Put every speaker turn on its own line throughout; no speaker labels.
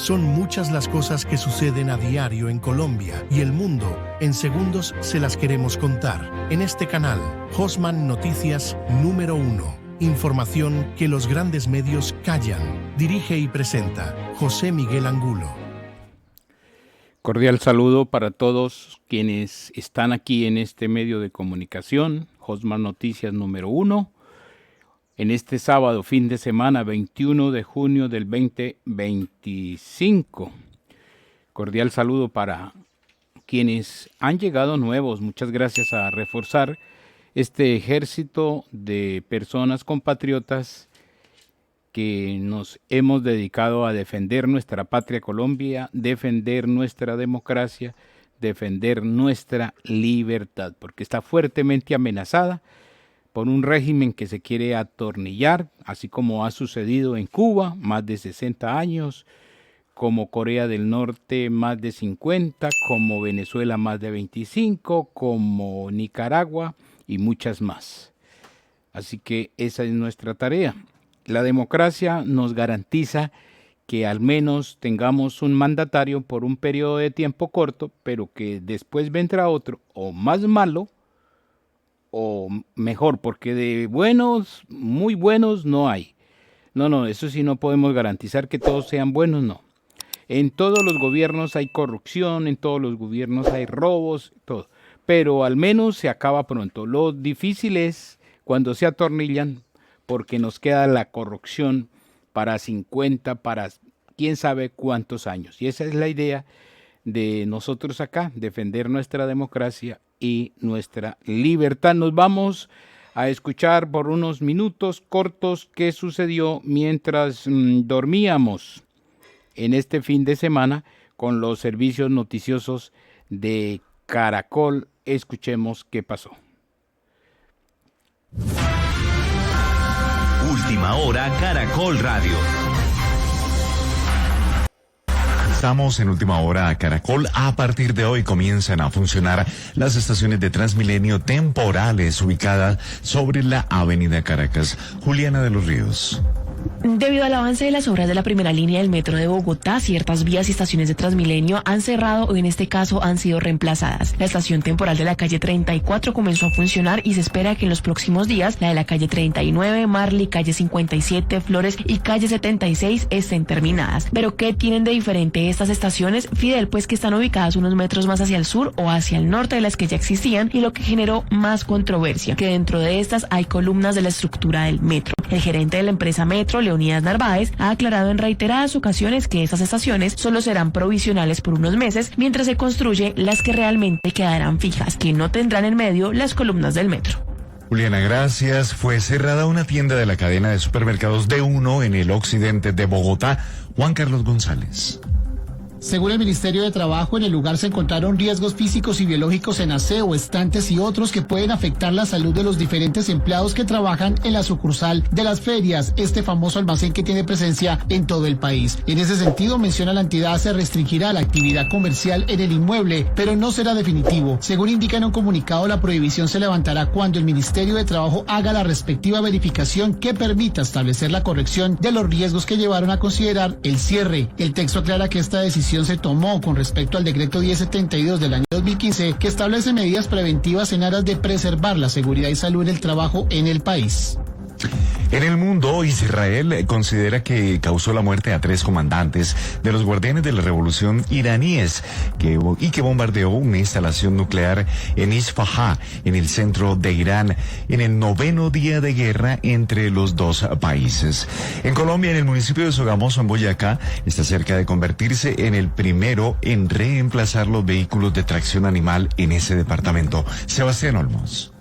Son muchas las cosas que suceden a diario en Colombia y el mundo. En segundos se las queremos contar. En este canal, Hosman Noticias número 1. Información que los grandes medios callan. Dirige y presenta José Miguel Angulo.
Cordial saludo para todos quienes están aquí en este medio de comunicación, Hosman Noticias número 1. En este sábado, fin de semana, 21 de junio del 2025. Cordial saludo para quienes han llegado nuevos. Muchas gracias a reforzar este ejército de personas compatriotas que nos hemos dedicado a defender nuestra patria Colombia, defender nuestra democracia, defender nuestra libertad, porque está fuertemente amenazada por un régimen que se quiere atornillar, así como ha sucedido en Cuba, más de 60 años, como Corea del Norte, más de 50, como Venezuela, más de 25, como Nicaragua y muchas más. Así que esa es nuestra tarea. La democracia nos garantiza que al menos tengamos un mandatario por un periodo de tiempo corto, pero que después vendrá otro, o más malo, o mejor, porque de buenos, muy buenos no hay. No, eso sí no podemos garantizar que todos sean buenos, no. En todos los gobiernos hay corrupción, en todos los gobiernos hay robos, todo. Pero al menos se acaba pronto. Lo difícil es cuando se atornillan, porque nos queda la corrupción para 50, para quién sabe cuántos años. Y esa es la idea de nosotros acá, defender nuestra democracia y nuestra libertad. Nos vamos a escuchar por unos minutos cortos qué sucedió mientras dormíamos en este fin de semana con los servicios noticiosos de Caracol. Escuchemos qué pasó.
Última hora, Caracol Radio.
Estamos en Última Hora Caracol. A partir de hoy comienzan a funcionar las estaciones de Transmilenio temporales ubicadas sobre la Avenida Caracas. Juliana de los Ríos.
Debido al avance de las obras de la primera línea del metro de Bogotá, ciertas vías y estaciones de Transmilenio han cerrado o en este caso han sido reemplazadas. La estación temporal de la calle 34 comenzó a funcionar y se espera que en los próximos días la de la calle 39, Marley, calle 57, Flores y calle 76 estén terminadas. ¿Pero qué tienen de diferente estas estaciones? Fidel, pues que están ubicadas unos metros más hacia el sur o hacia el norte de las que ya existían, y lo que generó más controversia, que dentro de estas hay columnas de la estructura del metro. El gerente de la empresa Metro, Leonidas Narváez, ha aclarado en reiteradas ocasiones que esas estaciones solo serán provisionales por unos meses mientras se construye las que realmente quedarán fijas, que no tendrán en medio las columnas del metro.
Juliana, gracias. Fue cerrada una tienda de la cadena de supermercados D1 en el occidente de Bogotá. Juan Carlos González.
Según el Ministerio de Trabajo, en el lugar se encontraron riesgos físicos y biológicos en aseo, estantes y otros que pueden afectar la salud de los diferentes empleados que trabajan en la sucursal de las ferias, este famoso almacén que tiene presencia en todo el país. En ese sentido, menciona la entidad, se restringirá la actividad comercial en el inmueble, pero no será definitivo. Según indica en un comunicado, la prohibición se levantará cuando el Ministerio de Trabajo haga la respectiva verificación que permita establecer la corrección de los riesgos que llevaron a considerar el cierre. El texto aclara que esta decisión se tomó con respecto al decreto 1072 del año 2015 que establece medidas preventivas en aras de preservar la seguridad y salud en el trabajo en el país.
En el mundo, Israel considera que causó la muerte a 3 comandantes de los guardianes de la revolución iraníes que bombardeó una instalación nuclear en Isfahan, en el centro de Irán, en el 9º día de guerra entre los dos países. En Colombia, en el municipio de Sogamoso, en Boyacá, está cerca de convertirse en el primero en reemplazar los vehículos de tracción animal en ese departamento. Sebastián Olmos.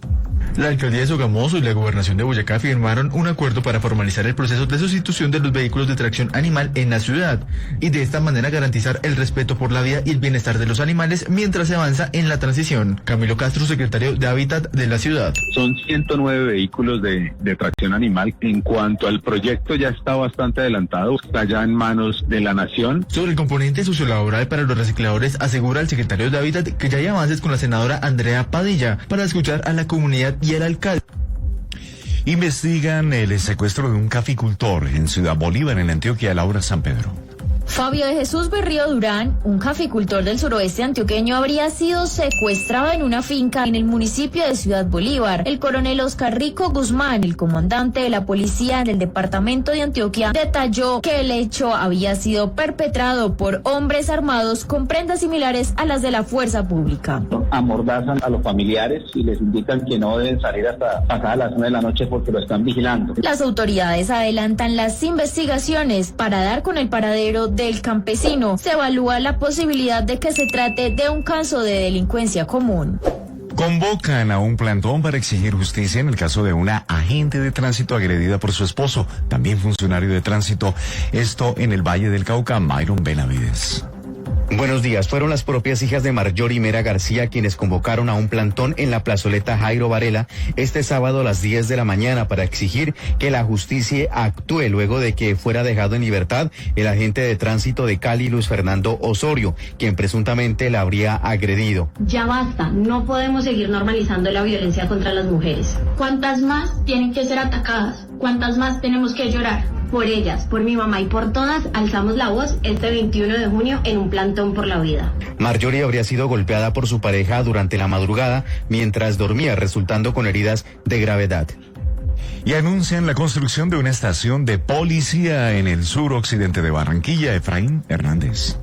La alcaldía de Sogamoso y la gobernación de Boyacá firmaron un acuerdo para formalizar el proceso de sustitución de los vehículos de tracción animal en la ciudad y de esta manera garantizar el respeto por la vida y el bienestar de los animales mientras se avanza en la transición. Camilo Castro, secretario de Hábitat de la ciudad.
Son 109 vehículos de tracción animal. En cuanto al proyecto, ya está bastante adelantado, está ya en manos de la nación.
Sobre el componente sociolaboral para los recicladores, asegura el secretario de Hábitat que ya hay avances con la senadora Andrea Padilla para escuchar a la comunidad y el alcalde.
Investigan el secuestro de un caficultor en Ciudad Bolívar, en Antioquia. Laura San Pedro.
Fabio de Jesús Berrío Durán, un caficultor del suroeste antioqueño, habría sido secuestrado en una finca en el municipio de Ciudad Bolívar. El coronel Oscar Rico Guzmán, el comandante de la policía del departamento de Antioquia, detalló que el hecho había sido perpetrado por hombres armados con prendas similares a las de la fuerza pública.
Amordazan a los familiares y les indican que no deben salir hasta pasadas las 9 de la noche porque lo están vigilando.
Las autoridades adelantan las investigaciones para dar con el paradero del campesino. Se evalúa la posibilidad de que se trate de un caso de delincuencia común.
Convocan a un plantón para exigir justicia en el caso de una agente de tránsito agredida por su esposo, también funcionario de tránsito. Esto en el Valle del Cauca. Myron Benavides.
Buenos días. Fueron las propias hijas de Marjorie Mera García quienes convocaron a un plantón en la plazoleta Jairo Varela este sábado a las 10 de la mañana para exigir que la justicia actúe luego de que fuera dejado en libertad el agente de tránsito de Cali, Luis Fernando Osorio, quien presuntamente la habría agredido.
Ya basta, no podemos seguir normalizando la violencia contra las mujeres. ¿Cuántas más tienen que ser atacadas? ¿Cuántas más tenemos que llorar? Por ellas, por mi mamá y por todas, alzamos la voz este 21 de junio en un plantón por la vida.
Marjorie habría sido golpeada por su pareja durante la madrugada mientras dormía, resultando con heridas de gravedad.
Y anuncian la construcción de una estación de policía en el suroccidente de Barranquilla. Efraín Hernández.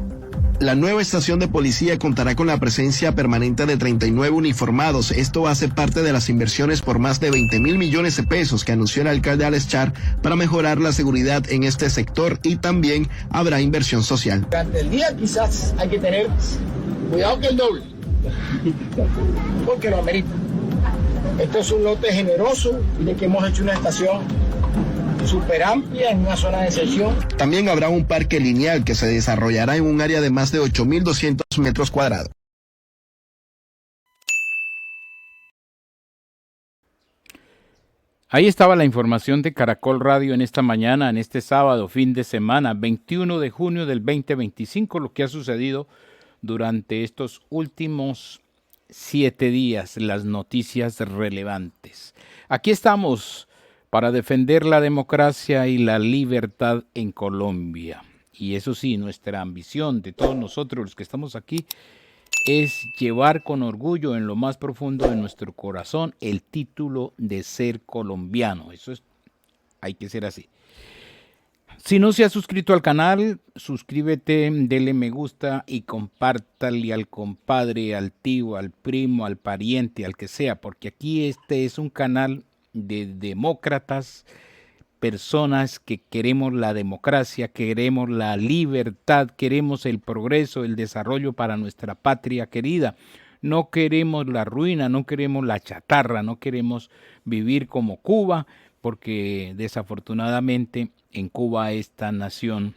La nueva estación de policía contará con la presencia permanente de 39 uniformados. Esto hace parte de las inversiones por más de 20.000 millones de pesos que anunció el alcalde Alex Char para mejorar la seguridad en este sector, y también habrá inversión social.
Durante el día quizás hay que tener cuidado que el doble, porque lo amerita. Esto es un lote generoso de que hemos hecho una estación súper amplia en una zona de sección.
También habrá un parque lineal que se desarrollará en un área de más de 8.200 metros cuadrados.
Ahí estaba la información de Caracol Radio en esta mañana, en este sábado, fin de semana, 21 de junio del 2025, lo que ha sucedido durante estos últimos 7 días, las noticias relevantes. Aquí estamos para defender la democracia y la libertad en Colombia. Y eso sí, nuestra ambición de todos nosotros los que estamos aquí es llevar con orgullo en lo más profundo de nuestro corazón el título de ser colombiano. Hay que ser así. Si no se ha suscrito al canal, suscríbete, dele me gusta y compártale al compadre, al tío, al primo, al pariente, al que sea, porque aquí este es un canal de demócratas, personas que queremos la democracia, queremos la libertad, queremos el progreso, el desarrollo para nuestra patria querida. No queremos la ruina, no queremos la chatarra, no queremos vivir como Cuba, porque desafortunadamente en Cuba esta nación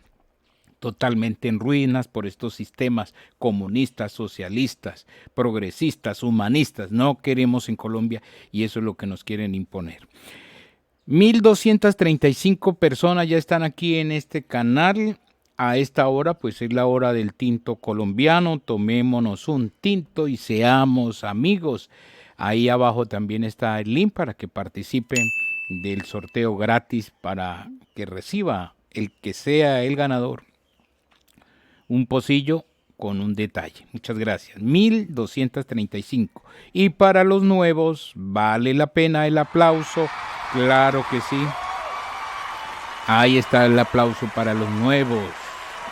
totalmente en ruinas por estos sistemas comunistas, socialistas, progresistas, humanistas. No queremos en Colombia y eso es lo que nos quieren imponer. 1.235 personas ya están aquí en este canal. A esta hora, pues es la hora del tinto colombiano. Tomémonos un tinto y seamos amigos. Ahí abajo también está el link para que participen del sorteo gratis para que reciba el que sea el ganador un pocillo con un detalle. Muchas gracias. 1.235. Y para los nuevos, vale la pena el aplauso. Claro que sí. Ahí está el aplauso para los nuevos,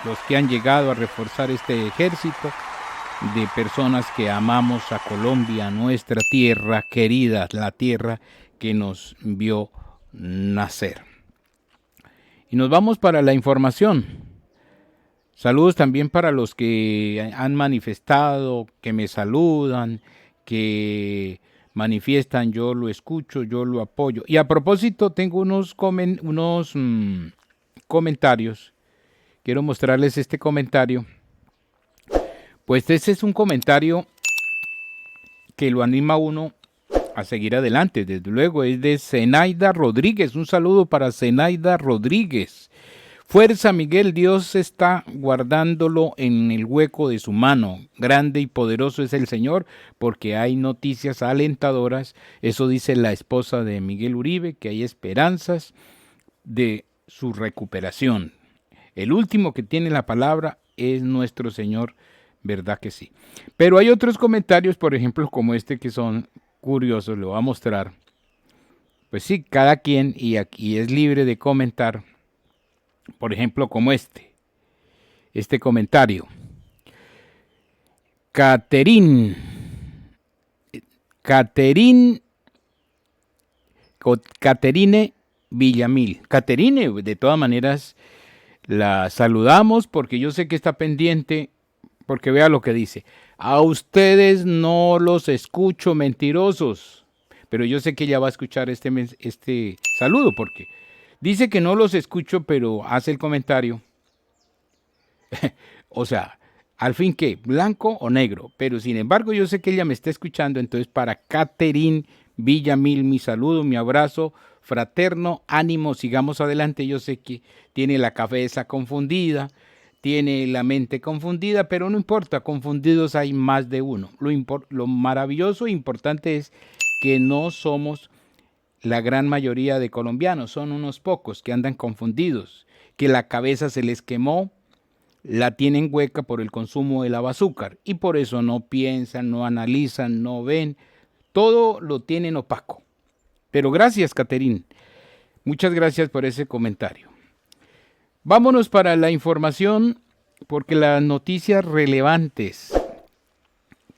los que han llegado a reforzar este ejército de personas que amamos a Colombia, nuestra tierra querida, la tierra que nos vio nacer. Y nos vamos para la información. Saludos también para los que han manifestado, que me saludan, que manifiestan, yo lo escucho, yo lo apoyo. Y a propósito, tengo unos comentarios. Quiero mostrarles este comentario. Pues ese es un comentario que lo anima a uno a seguir adelante. Desde luego, es de Zenaida Rodríguez. Un saludo para Zenaida Rodríguez. Fuerza, Miguel, Dios está guardándolo en el hueco de su mano. Grande y poderoso es el Señor, porque hay noticias alentadoras. Eso dice la esposa de Miguel Uribe, que hay esperanzas de su recuperación. El último que tiene la palabra es nuestro Señor, ¿verdad que sí? Pero hay otros comentarios, por ejemplo, como este, que son curiosos, lo voy a mostrar. Pues sí, cada quien, y aquí es libre de comentar, por ejemplo, como este comentario. Caterine Villamil. Caterine, de todas maneras, la saludamos porque yo sé que está pendiente, porque vea lo que dice. A ustedes no los escucho, mentirosos. Pero yo sé que ella va a escuchar este saludo, porque dice que no los escucho, pero hace el comentario. O sea, al fin, ¿qué? ¿Blanco o negro? Pero sin embargo, yo sé que ella me está escuchando. Entonces, para Caterine Villamil, mi saludo, mi abrazo fraterno, ánimo, sigamos adelante. Yo sé que tiene la cabeza confundida, tiene la mente confundida, pero no importa, confundidos hay más de uno. Lo maravilloso e importante es que no somos la gran mayoría de colombianos, son unos pocos que andan confundidos, que la cabeza se les quemó, la tienen hueca por el consumo del azúcar y por eso no piensan, no analizan, no ven, todo lo tienen opaco. Pero gracias, Caterine, muchas gracias por ese comentario. Vámonos para la información, porque las noticias relevantes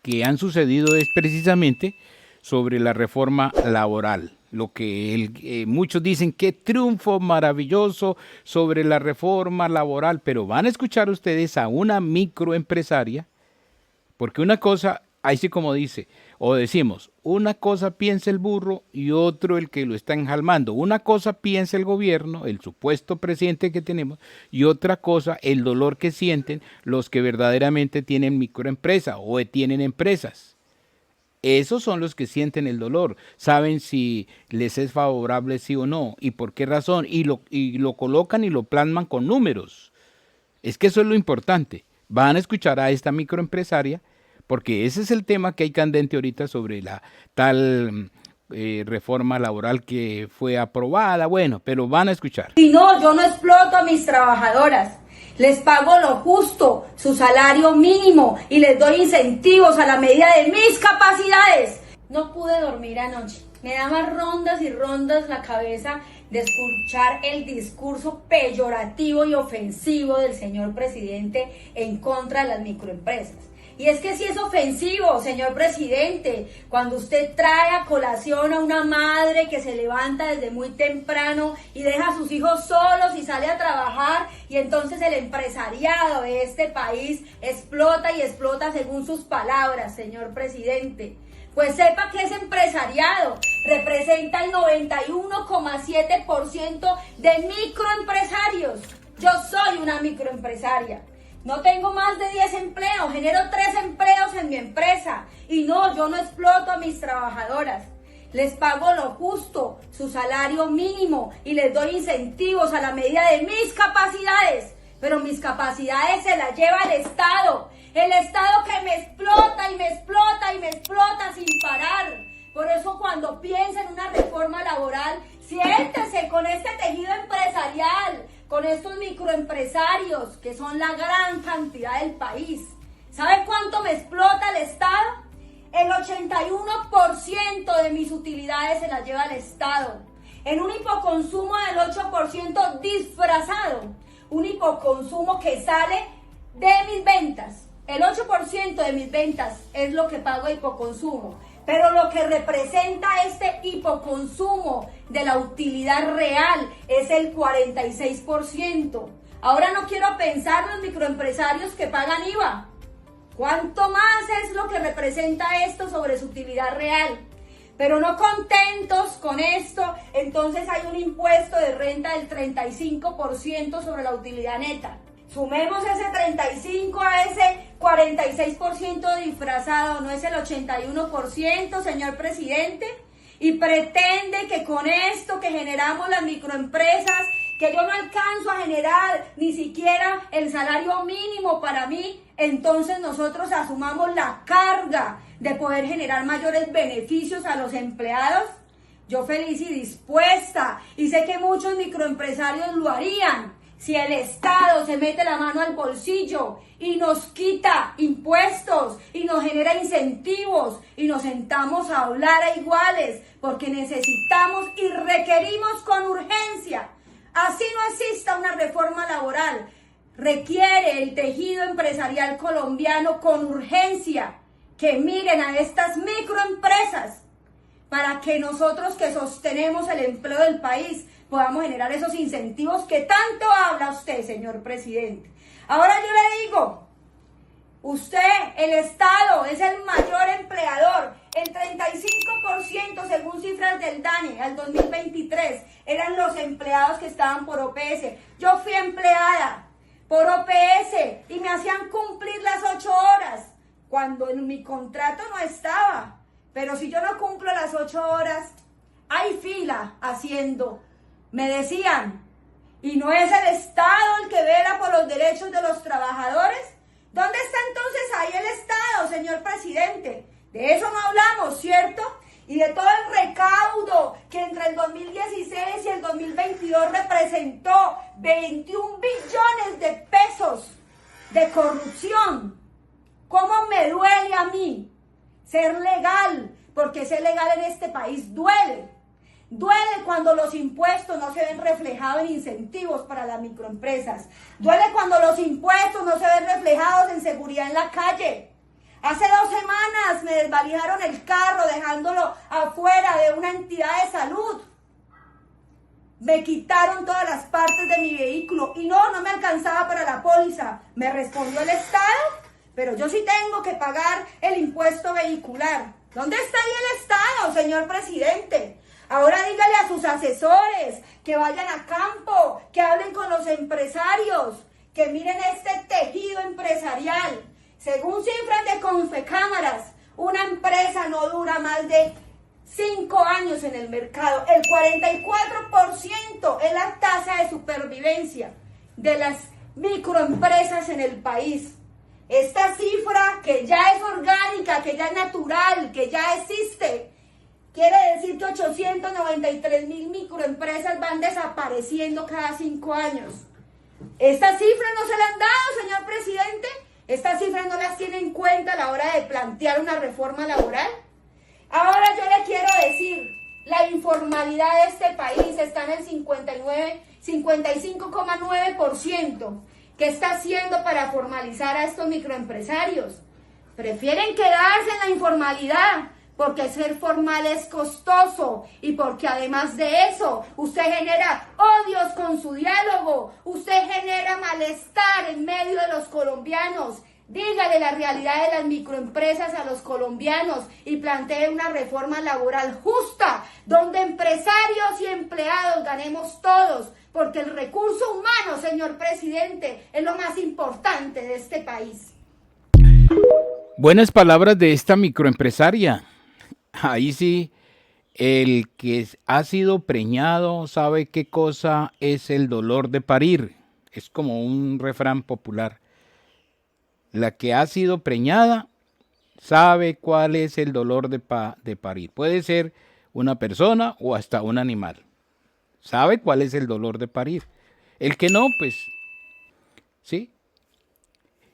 que han sucedido es precisamente sobre la reforma laboral. Lo que muchos dicen, qué triunfo maravilloso sobre la reforma laboral, pero van a escuchar ustedes a una microempresaria, porque una cosa, ahí sí como dice, o decimos, una cosa piensa el burro y otro el que lo está enjalmando. Una cosa piensa el gobierno, el supuesto presidente que tenemos, y otra cosa el dolor que sienten los que verdaderamente tienen microempresa o tienen empresas. Esos son los que sienten el dolor, saben si les es favorable sí o no, y por qué razón, y lo colocan y lo plasman con números. Es que eso es lo importante. Van a escuchar a esta microempresaria, porque ese es el tema que hay candente ahorita sobre la tal reforma laboral que fue aprobada, bueno, pero van a escuchar.
Y no, yo no exploto a mis trabajadoras. Les pago lo justo, su salario mínimo, y les doy incentivos a la medida de mis capacidades. No pude dormir anoche. Me daba rondas y rondas la cabeza de escuchar el discurso peyorativo y ofensivo del señor presidente en contra de las microempresas. Y es que sí es ofensivo, señor presidente, cuando usted trae a colación a una madre que se levanta desde muy temprano y deja a sus hijos solos y sale a trabajar, y entonces el empresariado de este país explota y explota según sus palabras, señor presidente. Pues sepa que ese empresariado representa el 91,7% de microempresarios. Yo soy una microempresaria. No tengo más de 10 empleos, genero 3 empleos en mi empresa. Y no, yo no exploto a mis trabajadoras. Les pago lo justo, su salario mínimo, y les doy incentivos a la medida de mis capacidades. Pero mis capacidades se las lleva el Estado. El Estado que me explota y me explota y me explota sin parar. Por eso cuando piensa en una reforma laboral, siéntese con este tejido empresarial, con estos microempresarios que son la gran cantidad del país. ¿Sabe cuánto me explota el Estado? El 81% de mis utilidades se las lleva el Estado. En un hipoconsumo del 8% disfrazado. Un hipoconsumo que sale de mis ventas. El 8% de mis ventas es lo que pago de hipoconsumo. Pero lo que representa este hipoconsumo de la utilidad real es el 46%. Ahora no quiero pensar en los microempresarios que pagan IVA. ¿Cuánto más es lo que representa esto sobre su utilidad real? Pero no contentos con esto, entonces hay un impuesto de renta del 35% sobre la utilidad neta. Sumemos ese 35 a ese 46% disfrazado, ¿no es el 81%, señor presidente? Y pretende que con esto que generamos las microempresas, que yo no alcanzo a generar ni siquiera el salario mínimo para mí, entonces nosotros asumamos la carga de poder generar mayores beneficios a los empleados. Yo feliz y dispuesta, y sé que muchos microempresarios lo harían, Si el Estado se mete la mano al bolsillo y nos quita impuestos y nos genera incentivos y nos sentamos a hablar a iguales porque necesitamos y requerimos con urgencia, así no exista una reforma laboral, requiere el tejido empresarial colombiano con urgencia que miren a estas microempresas para que nosotros que sostenemos el empleo del país podamos generar esos incentivos que tanto habla usted, señor presidente. Ahora yo le digo, usted, el Estado, es el mayor empleador. El 35%, según cifras del DANE, al 2023, eran los empleados que estaban por OPS. Yo fui empleada por OPS y me hacían cumplir las 8 horas, cuando en mi contrato no estaba. Pero si yo no cumplo las 8 horas, hay fila haciendo. Me decían, ¿y no es el Estado el que vela por los derechos de los trabajadores? ¿Dónde está entonces ahí el Estado, señor presidente? De eso no hablamos, ¿cierto? Y de todo el recaudo que entre el 2016 y el 2022 representó 21 billones de pesos de corrupción. ¿Cómo me duele a mí ser legal? Porque ser legal en este país duele. Duele cuando los impuestos no se ven reflejados en incentivos para las microempresas. Duele cuando los impuestos no se ven reflejados en seguridad en la calle. Hace 2 semanas me desvalijaron el carro dejándolo afuera de una entidad de salud. Me quitaron todas las partes de mi vehículo y no me alcanzaba para la póliza. Me respondió el Estado, pero yo sí tengo que pagar el impuesto vehicular. ¿Dónde está ahí el Estado, señor presidente? Ahora dígale a sus asesores que vayan a campo, que hablen con los empresarios, que miren este tejido empresarial. Según cifras de Confecámaras, una empresa no dura más de 5 años en el mercado. El 44% es la tasa de supervivencia de las microempresas en el país. Esta cifra, que ya es orgánica, que ya es natural, que ya existe, quiere decir que 893.000 microempresas van desapareciendo cada 5 años. Estas cifras no se las han dado, señor presidente. Estas cifras no las tiene en cuenta a la hora de plantear una reforma laboral. Ahora yo le quiero decir, la informalidad de este país está en el 55,9%. ¿Qué está haciendo para formalizar a estos microempresarios? Prefieren quedarse en la informalidad, porque ser formal es costoso y porque además de eso, usted genera odios con su diálogo, usted genera malestar en medio de los colombianos. Dígale la realidad de las microempresas a los colombianos y plantee una reforma laboral justa, donde empresarios y empleados ganemos todos, porque el recurso humano, señor presidente, es lo más importante de este país.
Buenas palabras de esta microempresaria. Ahí sí, el que ha sido preñado sabe qué cosa es el dolor de parir. Es como un refrán popular. La que ha sido preñada sabe cuál es el dolor de parir. Puede ser una persona o hasta un animal. Sabe cuál es el dolor de parir. El que no, pues, sí.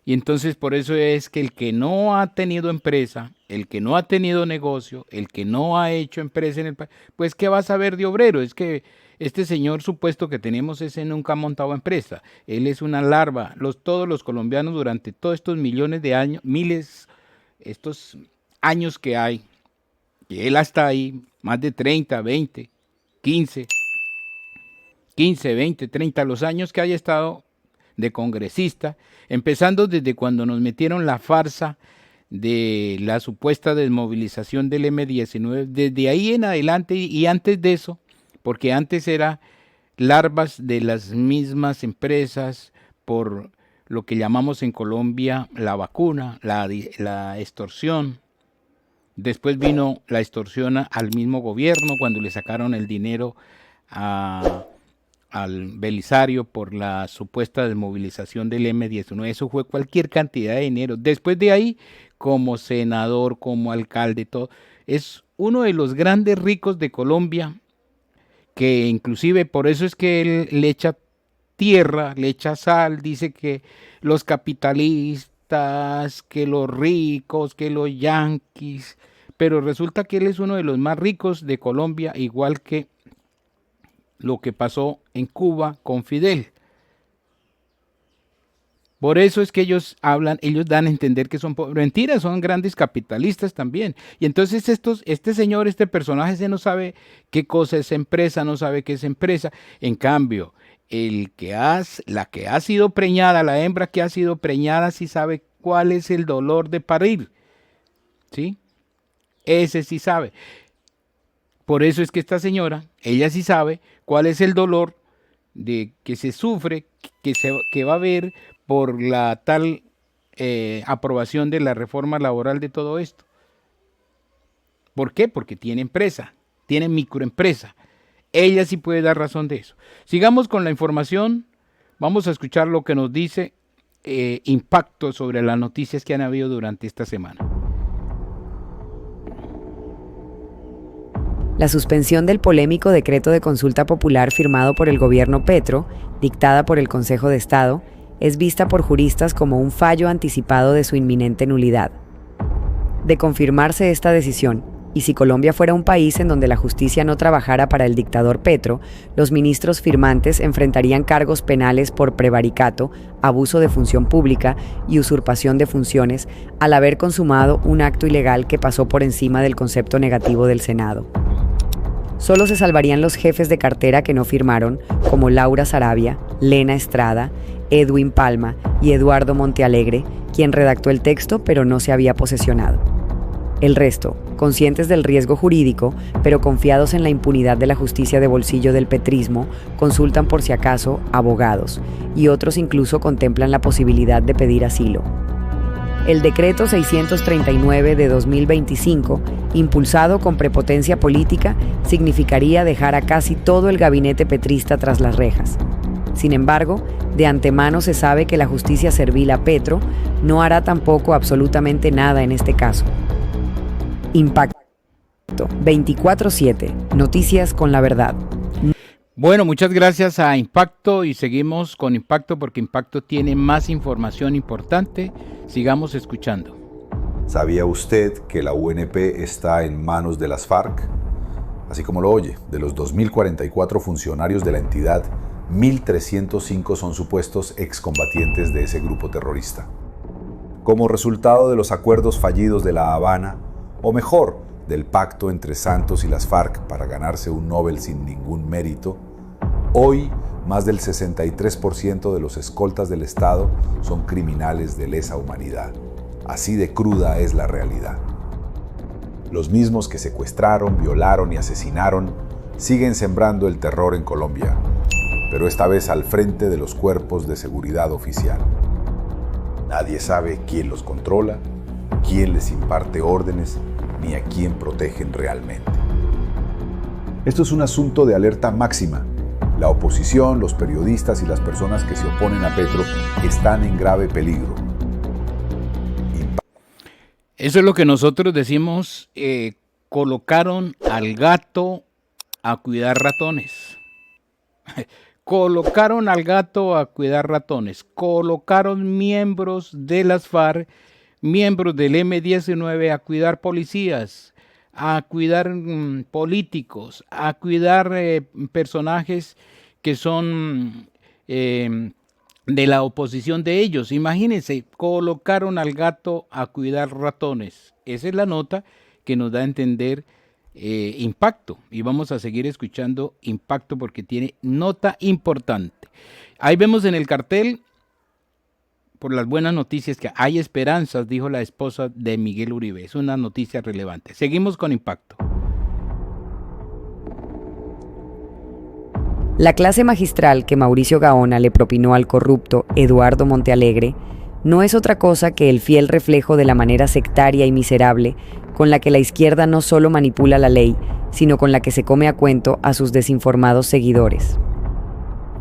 Y entonces por eso es que el que no ha tenido empresa, el que no ha tenido negocio, el que no ha hecho empresa en el país, pues ¿qué va a saber de obrero? Es que este señor supuesto que tenemos ese nunca ha montado empresa. Él es una larva. Todos los colombianos durante todos estos millones de años, estos años que hay, que él hasta ahí, más de 30, 20, 15, 20, 30, los años que haya estado de congresista, empezando desde cuando nos metieron la farsa de la supuesta desmovilización del M-19, desde ahí en adelante y antes de eso, porque antes era larvas de las mismas empresas por lo que llamamos en Colombia la vacuna, la extorsión. Después vino la extorsión al mismo gobierno cuando le sacaron el dinero al Belisario por la supuesta desmovilización del M-19. Eso fue cualquier cantidad de dinero. Después de ahí, como senador, como alcalde, todo. Es uno de los grandes ricos de Colombia, que inclusive por eso es que él le echa tierra, le echa sal, dice que los capitalistas, que los ricos, que los yanquis, pero resulta que él es uno de los más ricos de Colombia, igual que lo que pasó en Cuba con Fidel. Por eso es que ellos dan a entender que son pobres. Mentira, son grandes capitalistas también. Y entonces este señor, este personaje, se no sabe qué cosa es empresa, no sabe qué es empresa. En cambio, la que ha sido preñada, la hembra que ha sido preñada, sí sabe cuál es el dolor de parir. ¿Sí? Ese sí sabe. Por eso es que esta señora, ella sí sabe cuál es el dolor de que se sufre, que va a haber por la tal aprobación de la reforma laboral de todo esto. ¿Por qué? Porque tiene empresa, tiene microempresa. Ella sí puede dar razón de eso. Sigamos con la información. Vamos a escuchar lo que nos dice Impacto sobre las noticias que han habido durante esta semana.
La suspensión del polémico decreto de consulta popular firmado por el gobierno Petro, dictada por el Consejo de Estado, es vista por juristas como un fallo anticipado de su inminente nulidad. De confirmarse esta decisión, y si Colombia fuera un país en donde la justicia no trabajara para el dictador Petro, los ministros firmantes enfrentarían cargos penales por prevaricato, abuso de función pública y usurpación de funciones al haber consumado un acto ilegal que pasó por encima del concepto negativo del Senado. Solo se salvarían los jefes de cartera que no firmaron, como Laura Sarabia, Lena Estrada, Edwin Palma y Eduardo Montealegre, quien redactó el texto pero no se había posesionado. El resto, conscientes del riesgo jurídico, pero confiados en la impunidad de la justicia de bolsillo del petrismo, consultan por si acaso abogados, y otros incluso contemplan la posibilidad de pedir asilo. El decreto 639 de 2025, impulsado con prepotencia política, significaría dejar a casi todo el gabinete petrista tras las rejas. Sin embargo, de antemano se sabe que la justicia servil a Petro no hará tampoco absolutamente nada en este caso. Impacto 24/7, noticias con la verdad.
Bueno, muchas gracias a Impacto y seguimos con Impacto porque Impacto tiene más información importante. Sigamos escuchando.
¿Sabía usted que la UNP está en manos de las FARC? Así como lo oye, de los 2.044 funcionarios de la entidad, 1.305 son supuestos excombatientes de ese grupo terrorista. Como resultado de los acuerdos fallidos de La Habana, o mejor, del pacto entre Santos y las FARC para ganarse un Nobel sin ningún mérito, hoy más del 63% de los escoltas del Estado son criminales de lesa humanidad. Así de cruda es la realidad. Los mismos que secuestraron, violaron y asesinaron siguen sembrando el terror en Colombia, pero esta vez al frente de los cuerpos de seguridad oficial. Nadie sabe quién los controla, quién les imparte órdenes, ni a quién protegen realmente. Esto es un asunto de alerta máxima. La oposición, los periodistas y las personas que se oponen a Petro están en grave peligro.
Eso es lo que nosotros decimos, colocaron al gato a cuidar ratones. Colocaron al gato a cuidar ratones. Colocaron miembros de las FARC, miembros del M-19 a cuidar policías, a cuidar políticos, a cuidar personajes que son de la oposición de ellos. Imagínense, colocaron al gato a cuidar ratones. Esa es la nota que nos da a entender Impacto. Y vamos a seguir escuchando Impacto porque tiene nota importante. Ahí vemos en el cartel, por las buenas noticias, que hay esperanzas, dijo la esposa de Miguel Uribe. Es una noticia relevante. Seguimos con Impacto.
La clase magistral que Mauricio Gaona le propinó al corrupto Eduardo Montealegre no es otra cosa que el fiel reflejo de la manera sectaria y miserable con la que la izquierda no solo manipula la ley, sino con la que se come a cuento a sus desinformados seguidores.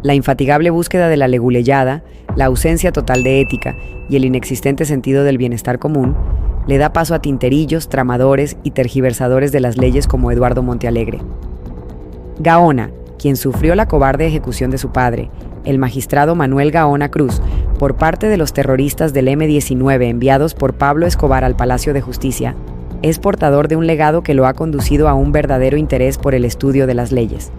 La infatigable búsqueda de la leguleyada, la ausencia total de ética y el inexistente sentido del bienestar común le da paso a tinterillos, tramadores y tergiversadores de las leyes como Eduardo Montealegre. Gaona, quien sufrió la cobarde ejecución de su padre el magistrado Manuel Gaona Cruz, por parte de los terroristas del M-19 enviados por Pablo Escobar al Palacio de Justicia, es portador de un legado que lo ha conducido a un verdadero interés por el estudio de las leyes.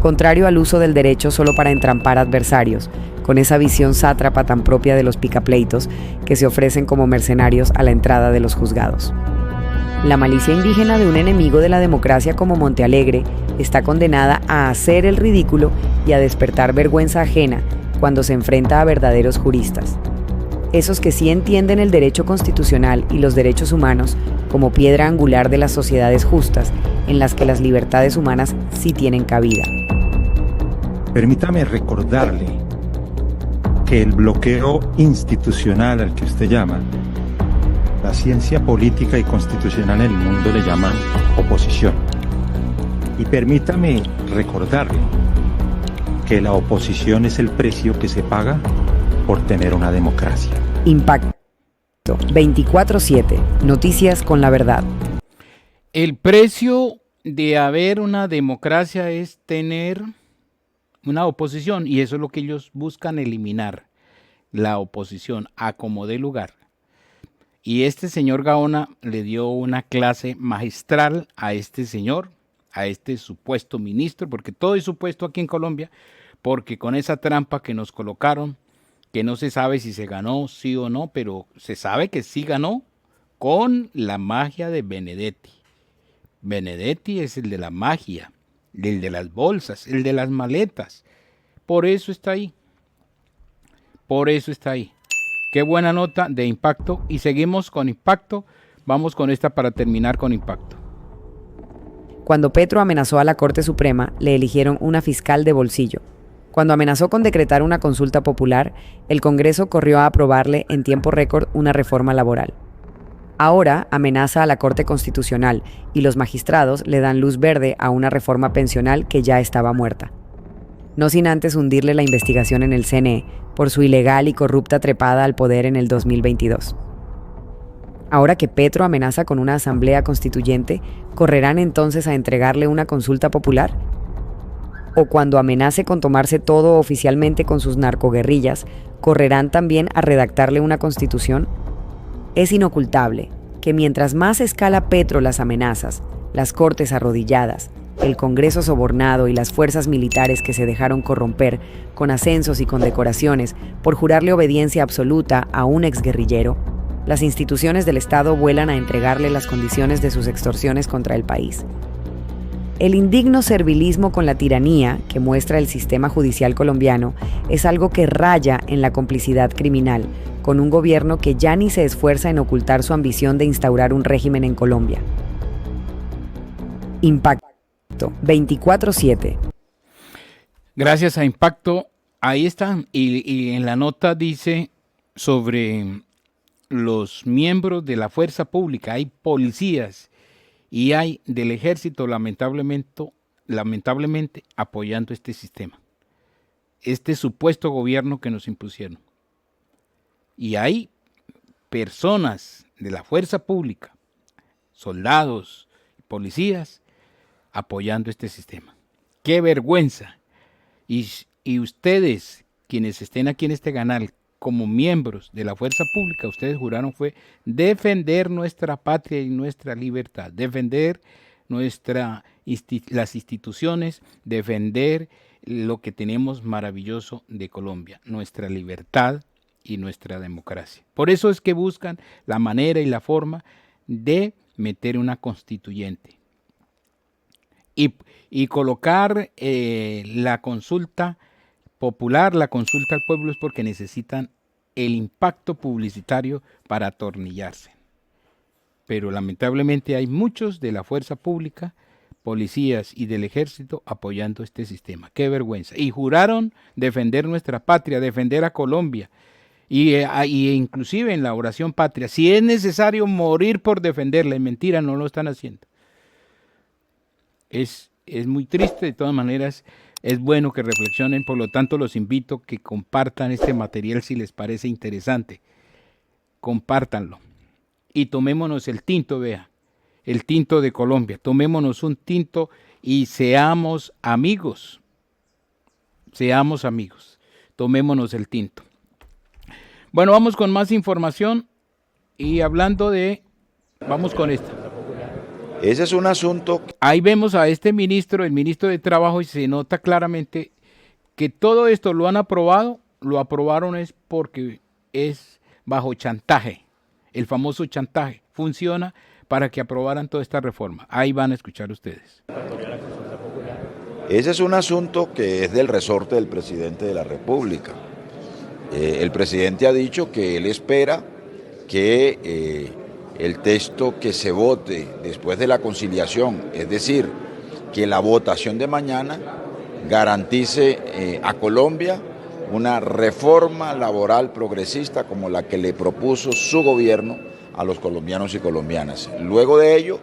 Contrario al uso del derecho solo para entrampar adversarios, con esa visión sátrapa tan propia de los picapleitos que se ofrecen como mercenarios a la entrada de los juzgados. La malicia indígena de un enemigo de la democracia como Montealegre está condenada a hacer el ridículo y a despertar vergüenza ajena cuando se enfrenta a verdaderos juristas. Esos que sí entienden el derecho constitucional y los derechos humanos como piedra angular de las sociedades justas en las que las libertades humanas sí tienen cabida.
Permítame recordarle que el bloqueo institucional al que usted llama, la ciencia política y constitucional en el mundo le llaman oposición. Y permítame recordarle que la oposición es el precio que se paga por tener una democracia.
Impacto 24/7, noticias con la verdad.
El precio de haber una democracia es tener una oposición, y eso es lo que ellos buscan eliminar, la oposición, a como dé lugar. Y este señor Gaona le dio una clase magistral a este señor, a este supuesto ministro, porque todo es supuesto aquí en Colombia, porque con esa trampa que nos colocaron, que no se sabe si se ganó, sí o no, pero se sabe que sí ganó con la magia de Benedetti. Benedetti es el de la magia, el de las bolsas, el de las maletas. Por eso está ahí. Por eso está ahí. Qué buena nota de Impacto. Y seguimos con Impacto. Vamos con esta para terminar con Impacto.
Cuando Petro amenazó a la Corte Suprema, le eligieron una fiscal de bolsillo. Cuando amenazó con decretar una consulta popular, el Congreso corrió a aprobarle en tiempo récord una reforma laboral. Ahora amenaza a la Corte Constitucional y los magistrados le dan luz verde a una reforma pensional que ya estaba muerta. No sin antes hundirle la investigación en el CNE por su ilegal y corrupta trepada al poder en el 2022. Ahora que Petro amenaza con una asamblea constituyente, ¿correrán entonces a entregarle una consulta popular? ¿O cuando amenace con tomarse todo oficialmente con sus narcoguerrillas, correrán también a redactarle una constitución? Es inocultable que mientras más escala Petro las amenazas, las cortes arrodilladas, el Congreso sobornado y las fuerzas militares que se dejaron corromper con ascensos y condecoraciones por jurarle obediencia absoluta a un exguerrillero, las instituciones del Estado vuelan a entregarle las condiciones de sus extorsiones contra el país. El indigno servilismo con la tiranía que muestra el sistema judicial colombiano es algo que raya en la complicidad criminal con un gobierno que ya ni se esfuerza en ocultar su ambición de instaurar un régimen en Colombia. Impacto 24/7.
Gracias a Impacto, ahí están. Y en la nota dice sobre los miembros de la fuerza pública, hay policías y hay del ejército, lamentablemente apoyando este sistema, este supuesto gobierno que nos impusieron. Y hay personas de la fuerza pública, soldados, policías, apoyando este sistema. ¡Qué vergüenza! Y ustedes, quienes estén aquí en este canal, como miembros de la fuerza pública, ustedes juraron fue defender nuestra patria y nuestra libertad, defender las instituciones, defender lo que tenemos maravilloso de Colombia, nuestra libertad y nuestra democracia. Por eso es que buscan la manera y la forma de meter una constituyente y colocar la consulta popular, la consulta al pueblo, es porque necesitan el impacto publicitario para atornillarse. Pero lamentablemente hay muchos de la fuerza pública, policías y del ejército apoyando este sistema. ¡Qué vergüenza! Y juraron defender nuestra patria, defender a Colombia. Y inclusive en la oración patria, si es necesario morir por defenderla, en mentira no lo están haciendo. Es muy triste, de todas maneras. Es bueno que reflexionen, por lo tanto los invito a que compartan este material si les parece interesante. Compártanlo. Y tomémonos el tinto, vea, el tinto de Colombia. Tomémonos un tinto y seamos amigos. seamos amigos, tomémonos el tinto. Bueno, vamos con más información y vamos con esta.
Ese es un asunto.
Ahí vemos a este ministro, el ministro de Trabajo, y se nota claramente que todo esto lo aprobaron es porque es bajo chantaje, el famoso chantaje, funciona para que aprobaran toda esta reforma. Ahí van a escuchar ustedes.
Ese es un asunto que es del resorte del presidente de la República. El presidente ha dicho que él espera que el texto que se vote después de la conciliación, es decir, que la votación de mañana garantice a Colombia una reforma laboral progresista como la que le propuso su gobierno a los colombianos y colombianas. Luego de ello,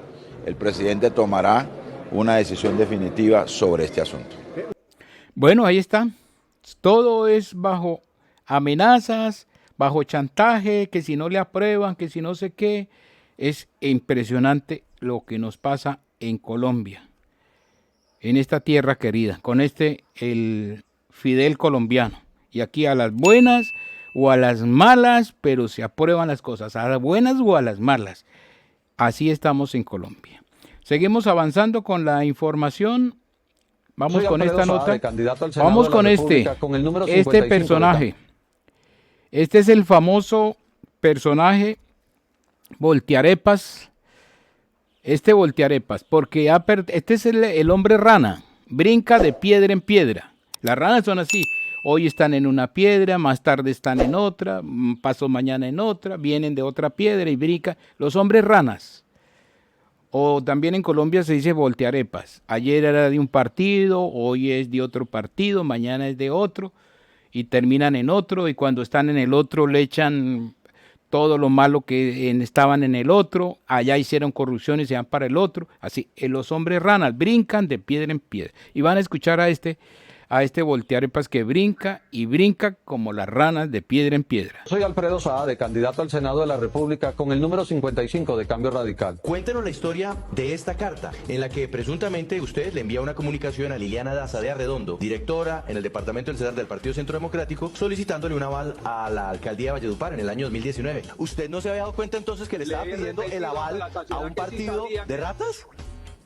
el presidente tomará una decisión definitiva sobre este asunto.
Bueno, ahí está. Todo es bajo amenazas, bajo chantaje, que si no le aprueban, que si no sé qué. Es impresionante lo que nos pasa en Colombia, en esta tierra querida, con el Fidel colombiano. Y aquí a las buenas o a las malas, pero se aprueban las cosas, a las buenas o a las malas. Así estamos en Colombia. Seguimos avanzando con la información. Vamos con esta nota. Vamos con este personaje. Este es el famoso personaje Voltearepas. Porque este es el hombre rana. Brinca de piedra en piedra. Las ranas son así. Hoy están en una piedra, más tarde están en otra, paso mañana en otra, vienen de otra piedra y brincan. Los hombres ranas. O también en Colombia se dice voltearepas. Ayer era de un partido, hoy es de otro partido, mañana es de otro y terminan en otro, y cuando están en el otro le echan todo lo malo que estaban en el otro, allá hicieron corrupción y se van para el otro. Así, los hombres ranas brincan de piedra en piedra. Y van a escuchar a este voltearepas que brinca y brinca como las ranas de piedra en piedra.
Soy Alfredo Saade, candidato al Senado de la República con el número 55 de Cambio Radical.
Cuéntenos la historia de esta carta, en la que presuntamente usted le envía una comunicación a Liliana Daza de Arredondo, directora en el departamento del CEDAR del Partido Centro Democrático, solicitándole un aval a la alcaldía de Valledupar en el año 2019. ¿Usted no se había dado cuenta entonces que le estaba pidiendo el aval a un partido de ratas?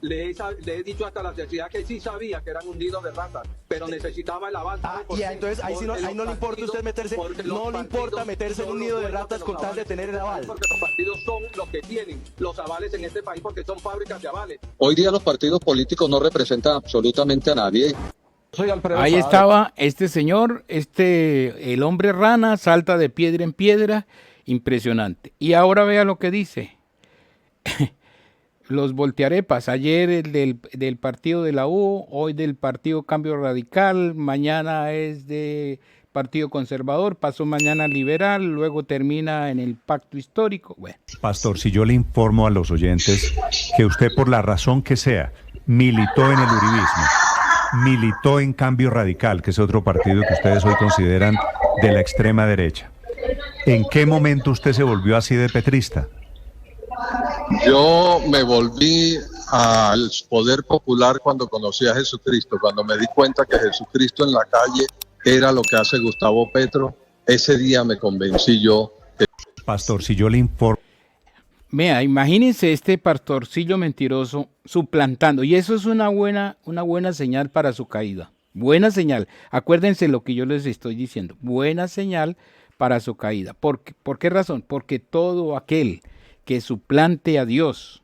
Le he dicho hasta la sociedad que sí sabía que eran hundidos de ratas, pero necesitaba el aval.
Entonces ahí no le importa usted meterse, no le importa meterse en un nido de ratas con tal de tener el aval.
Porque los partidos son los que tienen los avales en este país, porque son fábricas de avales.
Hoy día los partidos políticos no representan absolutamente a nadie.
Ahí estaba este señor, el hombre rana, salta de piedra en piedra, impresionante. Y ahora vea lo que dice. Los voltearepas, ayer el del partido de la U, hoy del partido Cambio Radical, mañana es de Partido Conservador, pasó mañana liberal, luego termina en el Pacto Histórico. Bueno.
Pastor, si yo le informo a los oyentes que usted, por la razón que sea, militó en el uribismo, militó en Cambio Radical, que es otro partido que ustedes hoy consideran de la extrema derecha, ¿en qué momento usted se volvió así de petrista?
Yo me volví al poder popular cuando conocí a Jesucristo, cuando me di cuenta que Jesucristo en la calle era lo que hace Gustavo Petro. Ese día me convencí yo.
Pastor, si yo le informo.
Vea, imagínense este pastorcillo mentiroso suplantando, y eso es una buena señal para su caída. Buena señal. Acuérdense lo que yo les estoy diciendo. Buena señal para su caída. ¿Por qué razón? Porque todo aquel que suplante a Dios,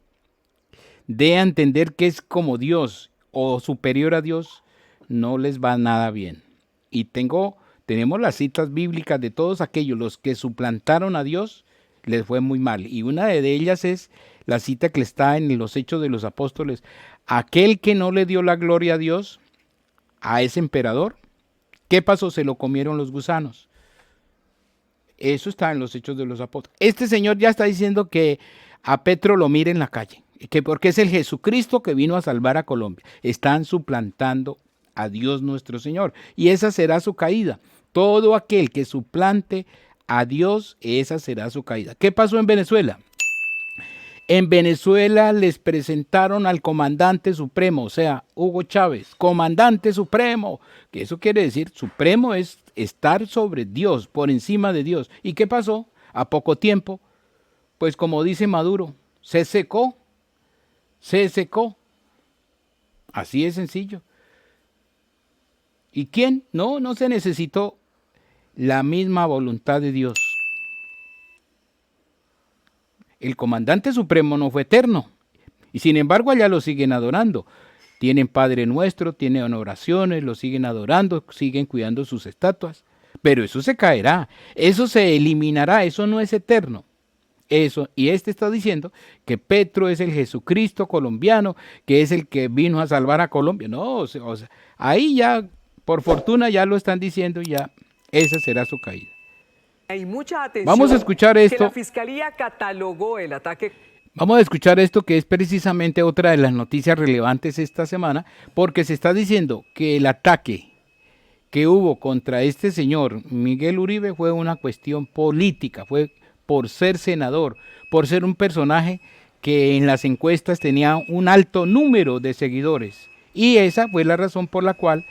dé a entender que es como Dios o superior a Dios, no les va nada bien. Y tenemos las citas bíblicas de todos aquellos, los que suplantaron a Dios, les fue muy mal. Y una de ellas es la cita que está en los Hechos de los Apóstoles. Aquel que no le dio la gloria a Dios, a ese emperador, ¿qué pasó? Se lo comieron los gusanos. Eso está en los Hechos de los Apóstoles. Este señor ya está diciendo que a Petro lo mire en la calle, que porque es el Jesucristo que vino a salvar a Colombia. Están suplantando a Dios nuestro Señor, y esa será su caída. Todo aquel que suplante a Dios, esa será su caída. ¿Qué pasó en Venezuela? En Venezuela les presentaron al comandante supremo, o sea, Hugo Chávez, comandante supremo, que eso quiere decir, supremo es estar sobre Dios, por encima de Dios. ¿Y qué pasó? A poco tiempo, pues como dice Maduro, se secó. Así es sencillo. ¿Y quién? No se necesitó la misma voluntad de Dios. El comandante supremo no fue eterno, y sin embargo allá lo siguen adorando. Tienen Padre Nuestro, tienen oraciones, lo siguen adorando, siguen cuidando sus estatuas, pero eso se caerá, eso se eliminará, eso no es eterno. Eso, y está diciendo que Petro es el Jesucristo colombiano, que es el que vino a salvar a Colombia. No, o sea, ahí ya, por fortuna ya lo están diciendo, ya esa será su caída.
Hay mucha atención.
Vamos a escuchar esto.
Que la Fiscalía catalogó el ataque.
Vamos a escuchar esto, que es precisamente otra de las noticias relevantes esta semana, porque se está diciendo que el ataque que hubo contra este señor Miguel Uribe fue una cuestión política, fue por ser senador, por ser un personaje que en las encuestas tenía un alto número de seguidores. Y esa fue la razón por la cual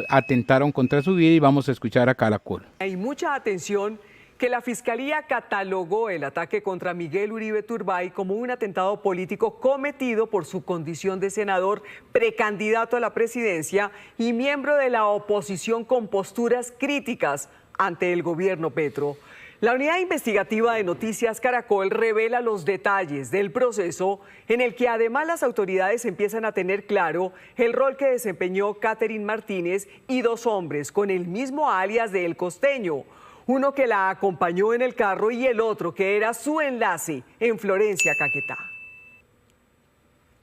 atentaron contra su vida, y vamos a escuchar a Caracol.
Hay mucha atención que la Fiscalía catalogó el ataque contra Miguel Uribe Turbay como un atentado político cometido por su condición de senador, precandidato a la presidencia y miembro de la oposición con posturas críticas ante el gobierno Petro. La unidad investigativa de Noticias Caracol revela los detalles del proceso en el que además las autoridades empiezan a tener claro el rol que desempeñó Catherine Martínez y dos hombres con el mismo alias de El Costeño, uno que la acompañó en el carro y el otro que era su enlace en Florencia, Caquetá.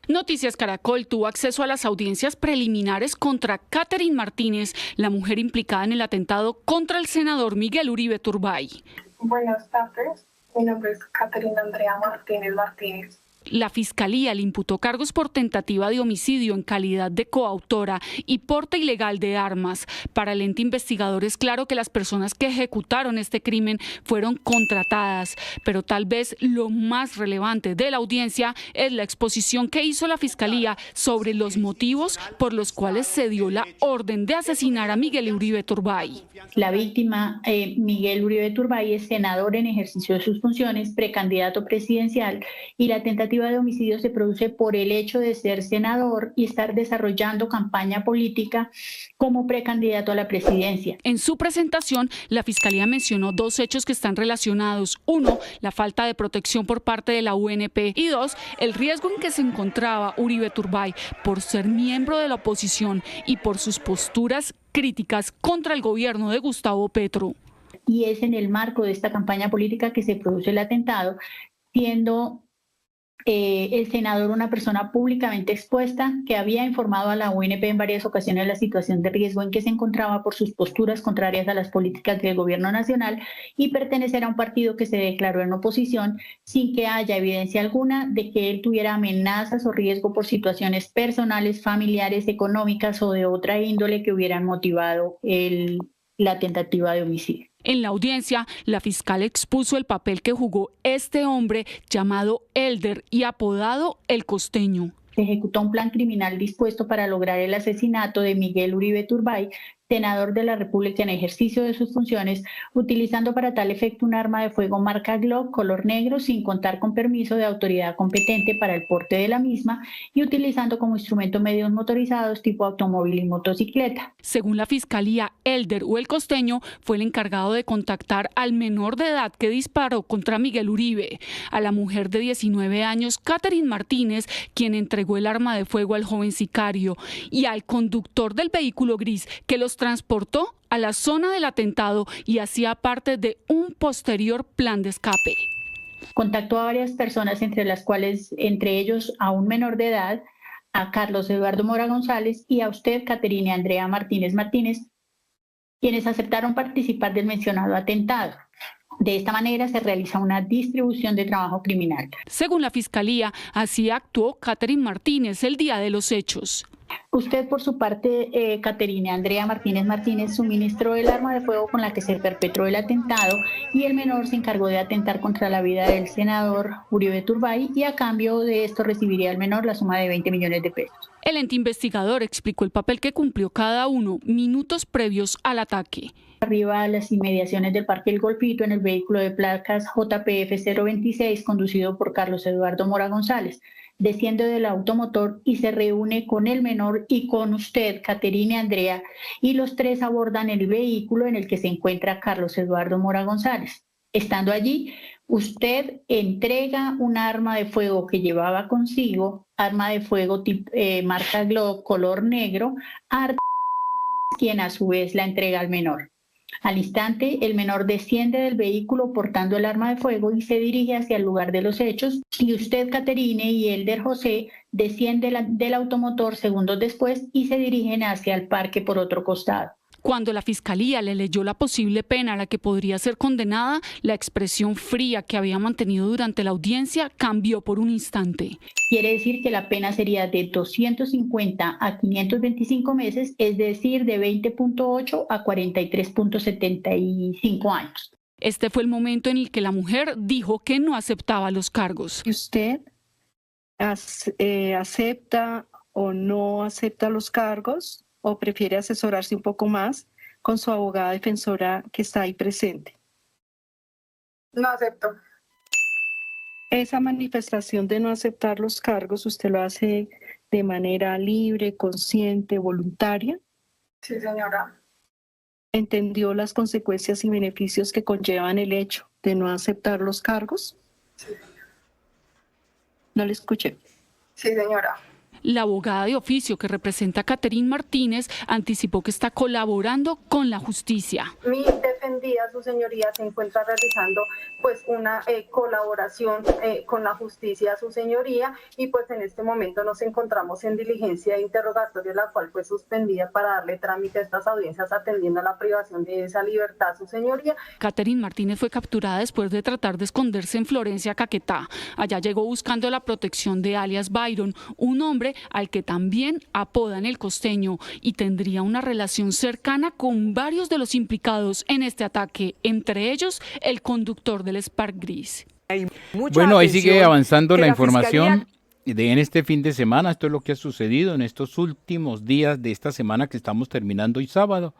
Noticias Caracol tuvo acceso a las audiencias preliminares contra Catherine Martínez, la mujer implicada en el atentado contra el senador Miguel Uribe Turbay.
Buenas tardes, mi nombre es Catherine Andrea Martínez.
La Fiscalía le imputó cargos por tentativa de homicidio en calidad de coautora y porte ilegal de armas. Para el ente investigador es claro que las personas que ejecutaron este crimen fueron contratadas, pero tal vez lo más relevante de la audiencia es la exposición que hizo la Fiscalía sobre los motivos por los cuales se dio la orden de asesinar a Miguel Uribe Turbay.
La víctima, Miguel Uribe Turbay, es senador en ejercicio de sus funciones, precandidato presidencial, y la tentativa de homicidio se produce por el hecho de ser senador y estar desarrollando campaña política como precandidato a la presidencia.
En su presentación, la Fiscalía mencionó dos hechos que están relacionados. Uno, la falta de protección por parte de la UNP, y dos, el riesgo en que se encontraba Uribe Turbay por ser miembro de la oposición y por sus posturas críticas contra el gobierno de Gustavo Petro.
Y es en el marco de esta campaña política que se produce el atentado, siendo el senador una persona públicamente expuesta que había informado a la UNP en varias ocasiones de la situación de riesgo en que se encontraba por sus posturas contrarias a las políticas del gobierno nacional y pertenecer a un partido que se declaró en oposición sin que haya evidencia alguna de que él tuviera amenazas o riesgo por situaciones personales, familiares, económicas o de otra índole que hubieran motivado la tentativa de homicidio.
En la audiencia, la fiscal expuso el papel que jugó este hombre llamado Elder y apodado El Costeño.
Se ejecutó un plan criminal dispuesto para lograr el asesinato de Miguel Uribe Turbay, senador de la República en ejercicio de sus funciones, utilizando para tal efecto un arma de fuego marca Glock color negro sin contar con permiso de autoridad competente para el porte de la misma y utilizando como instrumento medios motorizados tipo automóvil y motocicleta.
Según la Fiscalía, Elder o El Costeño fue el encargado de contactar al menor de edad que disparó contra Miguel Uribe, a la mujer de 19 años, Catherine Martínez, quien entregó el arma de fuego al joven sicario, y al conductor del vehículo gris que los transportó a la zona del atentado y hacía parte de un posterior plan de escape.
Contactó a varias personas, entre ellos a un menor de edad, a Carlos Eduardo Mora González y a usted, Catherine Andrea Martínez, quienes aceptaron participar del mencionado atentado. De esta manera se realiza una distribución de trabajo criminal.
Según la Fiscalía, así actuó Catherine Martínez el día de los hechos.
Usted, por su parte, Caterina Andrea Martínez, suministró el arma de fuego con la que se perpetró el atentado y el menor se encargó de atentar contra la vida del senador Uribe Turbay y a cambio de esto recibiría el menor la suma de 20 millones de pesos.
El ente investigador explicó el papel que cumplió cada uno minutos previos al ataque.
Arriba a las inmediaciones del Parque El Golfito en el vehículo de placas JPF 026 conducido por Carlos Eduardo Mora González. Desciende del automotor y se reúne con el menor y con usted, Caterina Andrea, y los tres abordan el vehículo en el que se encuentra Carlos Eduardo Mora González. Estando allí, usted entrega un arma de fuego que llevaba consigo, arma de fuego marca Glock color negro, a quien a su vez la entrega al menor. Al instante, el menor desciende del vehículo portando el arma de fuego y se dirige hacia el lugar de los hechos, y usted, Caterine, y Elder José descienden del automotor segundos después y se dirigen hacia el parque por otro costado.
Cuando la fiscalía le leyó la posible pena a la que podría ser condenada, la expresión fría que había mantenido durante la audiencia cambió por un instante.
Quiere decir que la pena sería de 250 a 525 meses, es decir, de 20.8 a 43.75 años.
Este fue el momento en el que la mujer dijo que no aceptaba los cargos.
¿Usted acepta o no acepta los cargos? ¿O prefiere asesorarse un poco más con su abogada defensora que está ahí presente?
No acepto.
Esa manifestación de no aceptar los cargos, ¿usted lo hace de manera libre, consciente, voluntaria?
Sí, señora.
¿Entendió las consecuencias y beneficios que conllevan el hecho de no aceptar los cargos?
Sí, señora.
No le escuché.
Sí, señora.
La abogada de oficio que representa a Caterine Martínez anticipó que está colaborando con la justicia.
Mi defendida, su señoría, se encuentra realizando pues una colaboración con la justicia, su señoría, y pues en este momento nos encontramos en diligencia de interrogatorio, la cual fue suspendida para darle trámite a estas audiencias atendiendo a la privación de esa libertad, su señoría.
Caterine Martínez fue capturada después de tratar de esconderse en Florencia, Caquetá. Allá llegó buscando la protección de alias Byron, un hombre al que también apodan el Costeño, y tendría una relación cercana con varios de los implicados en este ataque, entre ellos el conductor del Spark Gris.
Bueno, ahí sigue avanzando la información en este fin de semana. Esto es lo que ha sucedido en estos últimos días de esta semana que estamos terminando hoy sábado.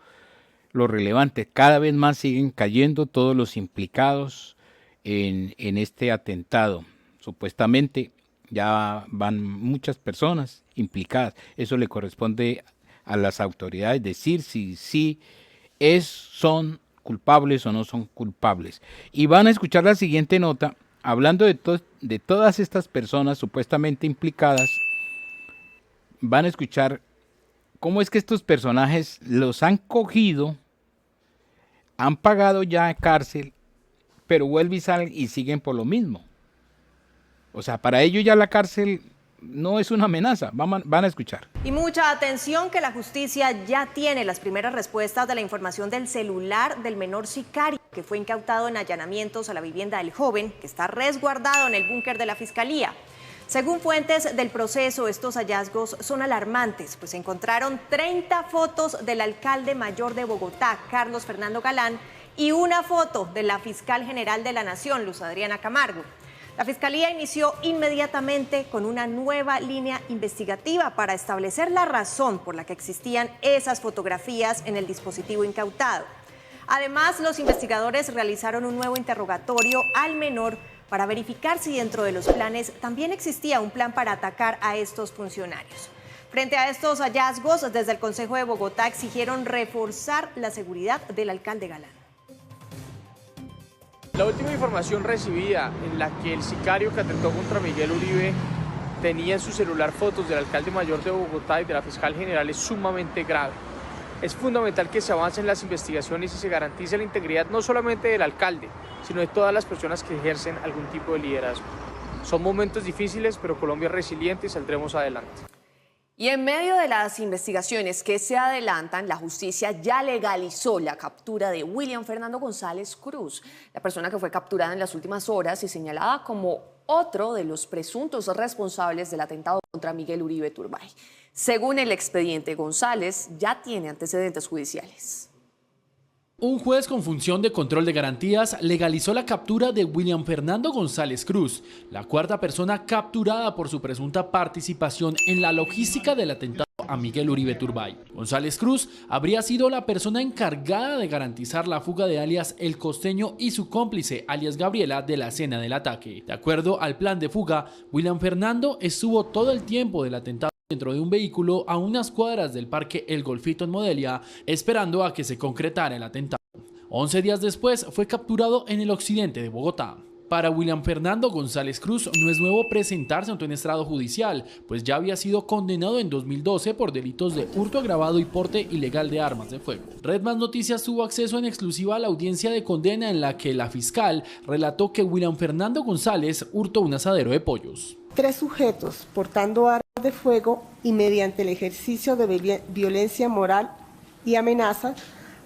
Lo relevante, cada vez más siguen cayendo todos los implicados en este atentado. Supuestamente ya van muchas personas implicadas. Eso le corresponde a las autoridades decir si son culpables o no son culpables. Y van a escuchar la siguiente nota, hablando de todas estas personas supuestamente implicadas. Van a escuchar cómo es que estos personajes los han cogido, han pagado ya cárcel, pero vuelven y salen y siguen por lo mismo. O sea, para ellos ya la cárcel no es una amenaza. Van a escuchar.
Y mucha atención que la justicia ya tiene las primeras respuestas de la información del celular del menor sicario que fue incautado en allanamientos a la vivienda del joven, que está resguardado en el búnker de la Fiscalía. Según fuentes del proceso, estos hallazgos son alarmantes, pues encontraron 30 fotos del alcalde mayor de Bogotá, Carlos Fernando Galán, y una foto de la fiscal general de la Nación, Luz Adriana Camargo. La Fiscalía inició inmediatamente con una nueva línea investigativa para establecer la razón por la que existían esas fotografías en el dispositivo incautado. Además, los investigadores realizaron un nuevo interrogatorio al menor para verificar si dentro de los planes también existía un plan para atacar a estos funcionarios. Frente a estos hallazgos, desde el Consejo de Bogotá exigieron reforzar la seguridad del alcalde Galán.
La última información recibida en la que el sicario que atentó contra Miguel Uribe tenía en su celular fotos del alcalde mayor de Bogotá y de la fiscal general es sumamente grave. Es fundamental que se avancen las investigaciones y se garantice la integridad no solamente del alcalde, sino de todas las personas que ejercen algún tipo de liderazgo. Son momentos difíciles, pero Colombia es resiliente y saldremos adelante.
Y en medio de las investigaciones que se adelantan, la justicia ya legalizó la captura de William Fernando González Cruz, la persona que fue capturada en las últimas horas y señalada como otro de los presuntos responsables del atentado
contra Miguel Uribe Turbay. Según el expediente, González ya tiene antecedentes judiciales.
Un juez con función de control de garantías legalizó la captura de William Fernando González Cruz, la cuarta persona capturada por su presunta participación en la logística del atentado a Miguel Uribe Turbay. González Cruz habría sido la persona encargada de garantizar la fuga de alias El Costeño y su cómplice alias Gabriela de la escena del ataque. De acuerdo al plan de fuga, William Fernando estuvo todo el tiempo del atentado dentro de un vehículo a unas cuadras del parque El Golfito en Modelia, esperando a que se concretara el atentado. 11 días después fue capturado en el occidente de Bogotá. Para William Fernando González Cruz no es nuevo presentarse ante un estrado judicial, pues ya había sido condenado en 2012 por delitos de hurto agravado y porte ilegal de armas de fuego. Red Más Noticias tuvo acceso en exclusiva a la audiencia de condena en la que la fiscal relató que William Fernando González hurtó un asadero de pollos.
3 sujetos portando armas de fuego y mediante el ejercicio de violencia moral y amenaza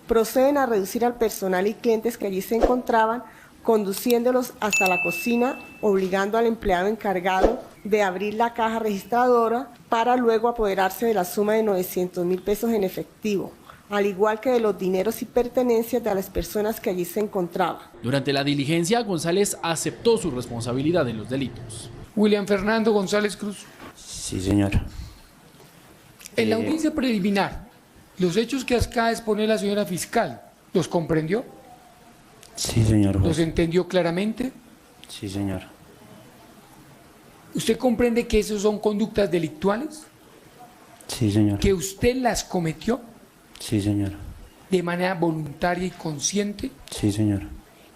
proceden a reducir al personal y clientes que allí se encontraban, conduciéndolos hasta la cocina, obligando al empleado encargado de abrir la caja registradora para luego apoderarse de la suma de 900.000 pesos en efectivo, al igual que de los dineros y pertenencias de las personas que allí se encontraban.
Durante la diligencia, González aceptó su responsabilidad en los delitos.
William Fernando González Cruz.
Sí, señora.
En la audiencia preliminar, los hechos que acaba de exponer la señora fiscal, ¿los comprendió?
Sí, señor juez.
¿Los entendió claramente?
Sí, señor.
¿Usted comprende que esos son conductas delictuales?
Sí, señor.
¿Que usted las cometió?
Sí, señor.
¿De manera voluntaria y consciente?
Sí, señor.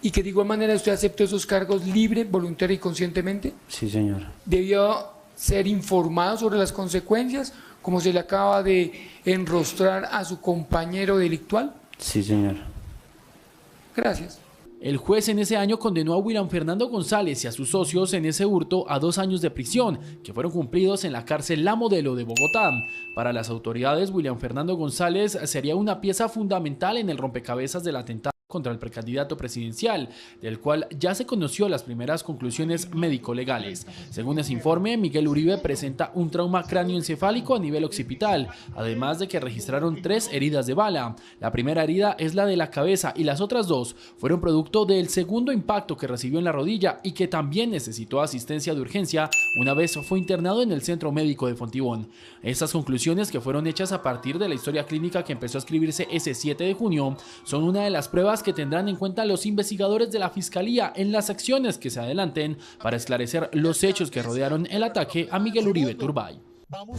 ¿Y que de igual manera usted aceptó esos cargos libre, voluntaria y conscientemente?
Sí, señor.
¿Debió ser informado sobre las consecuencias, como se le acaba de enrostrar a su compañero delictual?
Sí, señor.
Gracias.
El juez en ese año condenó a William Fernando González y a sus socios en ese hurto a 2 años de prisión, que fueron cumplidos en la cárcel La Modelo de Bogotá. Para las autoridades, William Fernando González sería una pieza fundamental en el rompecabezas del atentado contra el precandidato presidencial, del cual ya se conoció las primeras conclusiones médico-legales. Según ese informe, Miguel Uribe presenta un trauma cráneoencefálico a nivel occipital, además de que registraron 3 heridas de bala. La primera herida es la de la cabeza y las otras 2 fueron producto del segundo impacto que recibió en la rodilla y que también necesitó asistencia de urgencia una vez fue internado en el Centro Médico de Fontibón. Estas conclusiones, que fueron hechas a partir de la historia clínica que empezó a escribirse ese 7 de junio, son una de las pruebas que tendrán en cuenta los investigadores de la Fiscalía en las acciones que se adelanten para esclarecer los hechos que rodearon el ataque a Miguel Uribe Turbay.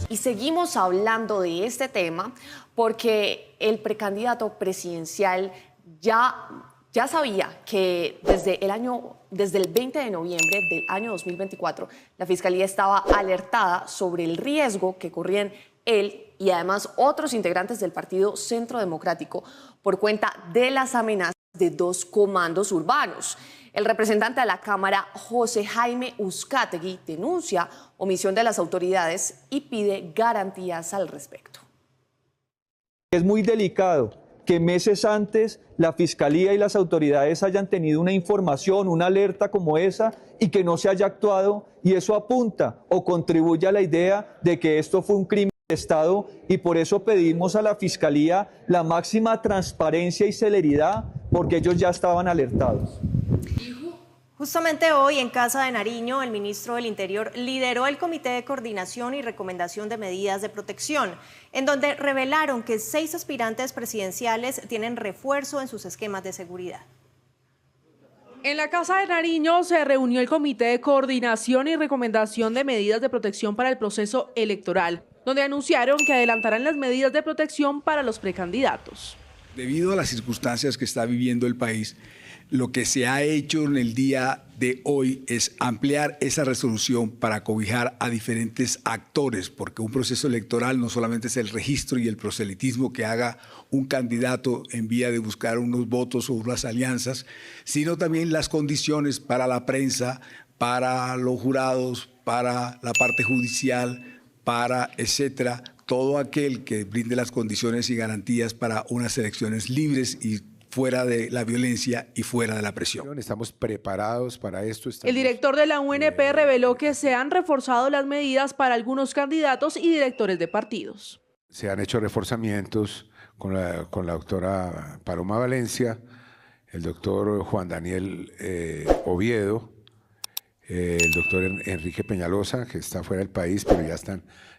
Y seguimos hablando de este tema porque el precandidato presidencial ya sabía que desde el 20 de noviembre del año 2024 la Fiscalía estaba alertada sobre el riesgo que corrían él y además otros integrantes del Partido Centro Democrático por cuenta de las amenazas de 2 comandos urbanos. El representante de la Cámara, José Jaime Uzcategui, denuncia omisión de las autoridades y pide garantías al respecto.
Es muy delicado que meses antes la Fiscalía y las autoridades hayan tenido una información, una alerta como esa y que no se haya actuado, y eso apunta o contribuye a la idea de que esto fue un crimen de Estado, y por eso pedimos a la Fiscalía la máxima transparencia y celeridad, porque ellos ya estaban alertados.
Justamente hoy en Casa de Nariño, el ministro del Interior lideró el Comité de Coordinación y Recomendación de Medidas de Protección, en donde revelaron que 6 aspirantes presidenciales tienen refuerzo en sus esquemas de seguridad.
En la Casa de Nariño se reunió el Comité de Coordinación y Recomendación de Medidas de Protección para el proceso electoral, donde anunciaron que adelantarán las medidas de protección para los precandidatos.
Debido a las circunstancias que está viviendo el país, lo que se ha hecho en el día de hoy es ampliar esa resolución para cobijar a diferentes actores, porque un proceso electoral no solamente es el registro y el proselitismo que haga un candidato en vía de buscar unos votos o unas alianzas, sino también las condiciones para la prensa, para los jurados, para la parte judicial, para etcétera, todo aquel que brinde las condiciones y garantías para unas elecciones libres y fuera de la violencia y fuera de la presión.
Estamos preparados para esto.
El director de la UNP reveló que se han reforzado las medidas para algunos candidatos y directores de partidos.
Se han hecho reforzamientos con la doctora Paloma Valencia, el doctor Juan Daniel Oviedo, el doctor Enrique Peñalosa, que está fuera del país, pero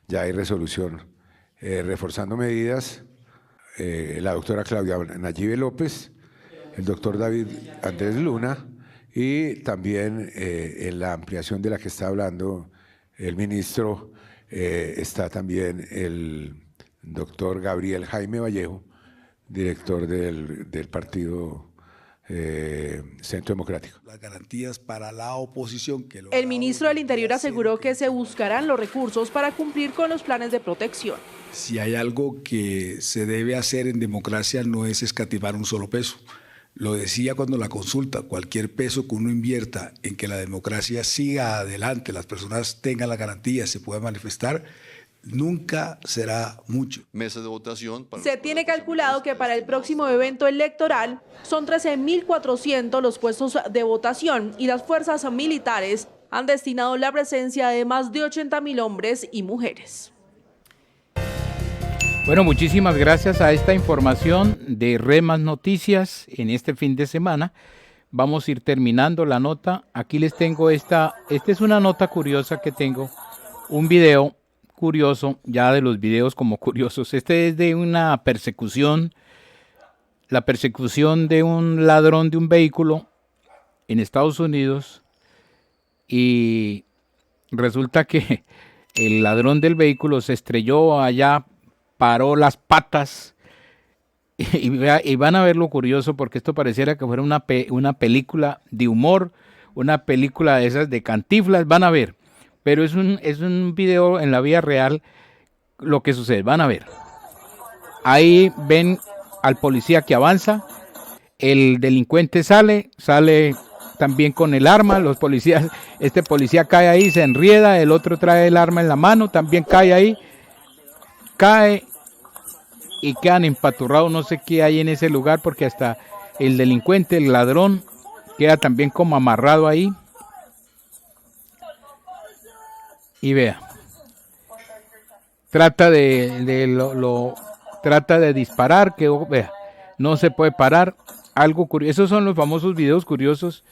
ya hay resolución reforzando medidas, la doctora Claudia Nayibe López, el doctor David Andrés Luna, y también en la ampliación de la que está hablando el ministro está también el doctor Gabriel Jaime Vallejo, director del partido Centro Democrático.
Las garantías para la oposición.
El ministro del Interior aseguró que se buscarán los recursos para cumplir con los planes de protección.
Si hay algo que se debe hacer en democracia no es escatimar un solo peso. Lo decía cuando la consulta, cualquier peso que uno invierta en que la democracia siga adelante, las personas tengan la garantía, se puedan manifestar, nunca será mucho.
Mesa de votación.
Se tiene calculado que para el próximo evento electoral son 13.400 los puestos de votación y las fuerzas militares han destinado la presencia de más de 80.000 hombres y mujeres.
Bueno, muchísimas gracias a esta información de Remas Noticias en este fin de semana. Vamos a ir terminando la nota. Aquí les tengo esta es una nota curiosa que tengo, un video curioso, ya de los videos como curiosos. Este es de una persecución, la persecución de un ladrón de un vehículo en Estados Unidos, y resulta que el ladrón del vehículo se estrelló allá, paró las patas, y van a ver lo curioso, porque esto pareciera que fuera una película de humor, una película de esas de Cantinflas, van a ver. Pero es un video en la vida real lo que sucede. Van a ver. Ahí ven al policía que avanza. El delincuente sale también con el arma. Los policías, este policía cae ahí, se enrieda. El otro trae el arma en la mano, también cae ahí. Cae y quedan empaturrados. No sé qué hay en ese lugar, porque hasta el delincuente, el ladrón, queda también como amarrado ahí. Y vea, trata de disparar, que vea, no se puede parar, algo curioso. Esos son los famosos videos curiosos,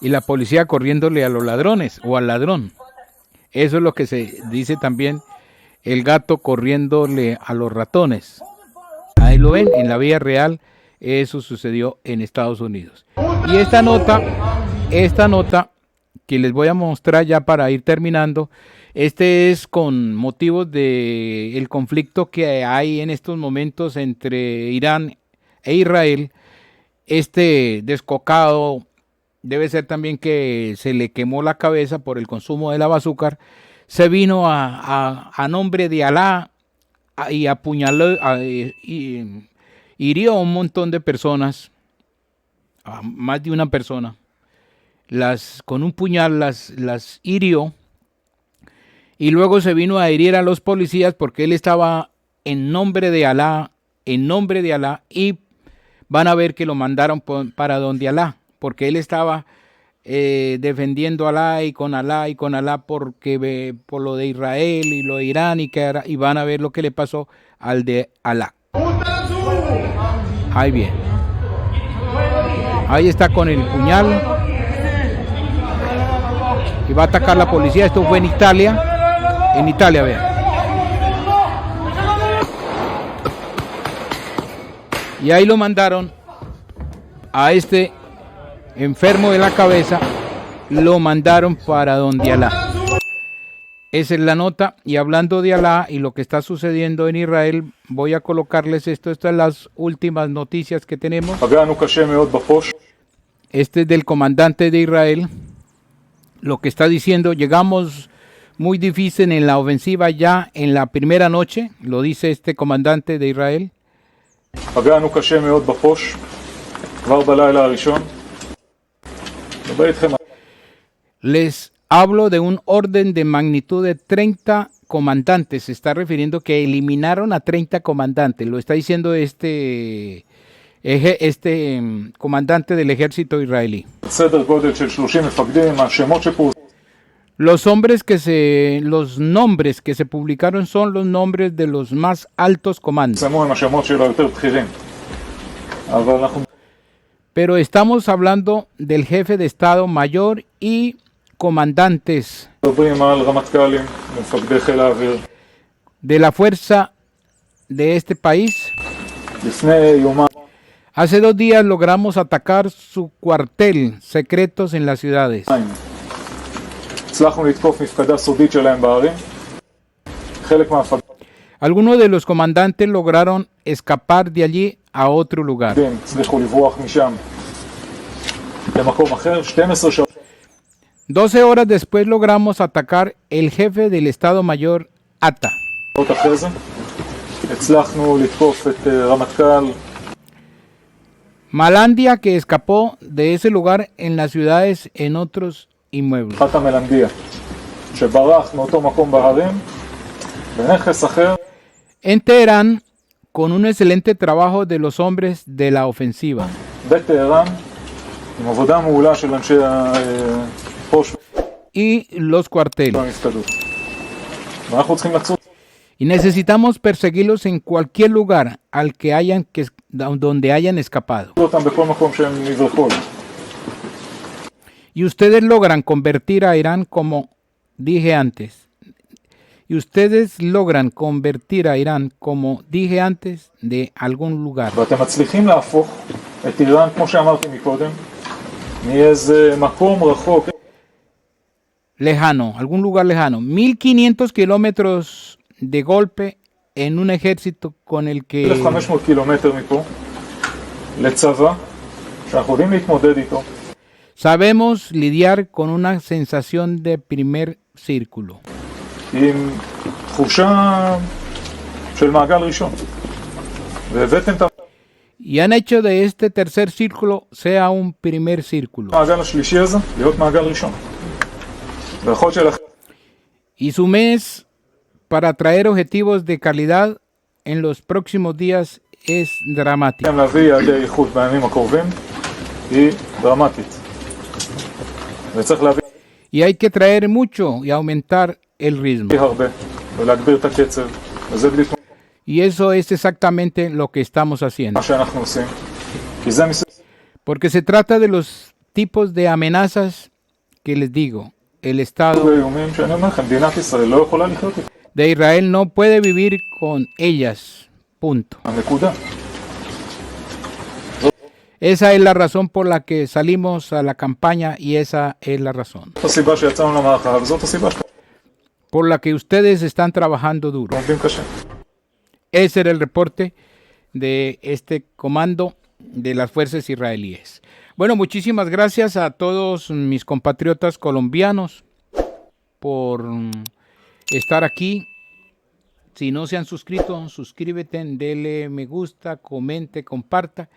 y la policía corriéndole a los ladrones o al ladrón. Eso es lo que se dice también, el gato corriéndole a los ratones. Ahí lo ven, en la vida real, eso sucedió en Estados Unidos. Y esta nota que les voy a mostrar ya para ir terminando, es con motivos de el conflicto que hay en estos momentos entre Irán e Israel. Este descocado debe ser también que se le quemó la cabeza por el consumo del azúcar, se vino a nombre de Alá y apuñaló, y hirió a un montón de personas, a más de una persona. Con un puñal las hirió, y luego se vino a herir a los policías porque él estaba en nombre de Alá, y van a ver que lo mandaron para donde Alá, porque él estaba defendiendo a Alá y con Alá porque por lo de Israel y lo de Irán, y van a ver lo que le pasó al de Alá. Ahí bien, ahí está con el puñal. Y va a atacar la policía. Esto fue en Italia, vean. Y ahí lo mandaron a este enfermo de la cabeza, lo mandaron para donde Alá. Esa es la nota. Y hablando de Alá y lo que está sucediendo en Israel, voy a colocarles esto. Estas son las últimas noticias que tenemos. Este es del comandante de Israel. Lo que está diciendo, llegamos muy difícil en la ofensiva ya en la primera noche, lo dice este comandante de Israel. Les hablo de un orden de magnitud de 30 comandantes, se está refiriendo que eliminaron a 30 comandantes, lo está diciendo este comandante del ejército israelí. Los nombres que se publicaron son los nombres de los más altos comandos. Pero estamos hablando del jefe de Estado Mayor y comandantes de la fuerza de este país. Hace 2 días logramos atacar su cuartel secretos en las ciudades. Algunos de los comandantes lograron escapar de allí a otro lugar. 12 horas después logramos atacar el jefe del Estado Mayor, Ata. Malandia, que escapó de ese lugar en las ciudades en otros inmuebles. En Teherán, con un excelente trabajo de los hombres de la ofensiva. Y los cuarteles. Y necesitamos perseguirlos en cualquier lugar al que donde hayan escapado. Y ustedes logran convertir a Irán, como dije antes. De algún lugar. Lejano, algún lugar lejano. 1500 kilómetros de golpe en un ejército con el que sabemos lidiar con una sensación de primer círculo. Y han hecho de este tercer círculo sea un primer círculo. Y su mes para traer objetivos de calidad en los próximos días es dramático. Y hay que traer mucho y aumentar el ritmo. Y eso es exactamente lo que estamos haciendo. Porque se trata de los tipos de amenazas que les digo. El Estado de Israel no puede vivir con ellas. Punto. Esa es la razón por la que salimos a la campaña y esa es la razón por la que ustedes están trabajando duro. Ese era el reporte de este comando de las fuerzas israelíes. Bueno, muchísimas gracias a todos mis compatriotas colombianos por estar aquí. Si no se han suscrito, suscríbete, dele me gusta, comente, comparta,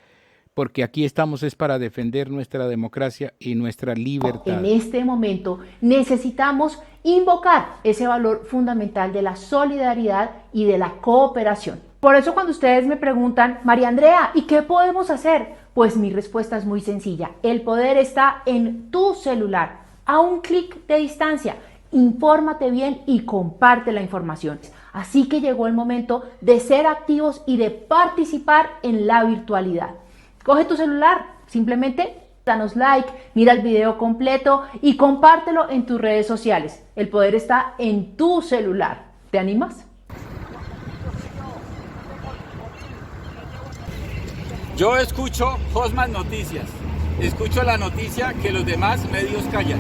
porque aquí estamos es para defender nuestra democracia y nuestra libertad.
En este momento necesitamos invocar ese valor fundamental de la solidaridad y de la cooperación. Por eso cuando ustedes me preguntan, María Andrea, ¿y qué podemos hacer? Pues mi respuesta es muy sencilla. El poder está en tu celular, a un clic de distancia. Infórmate bien y comparte la información. Así que llegó el momento de ser activos y de participar en la virtualidad. Coge tu celular, simplemente danos like, mira el video completo y compártelo en tus redes sociales. El poder está en tu celular. ¿Te animas?
Yo escucho Hosman Noticias. Escucho la noticia que los demás medios callan.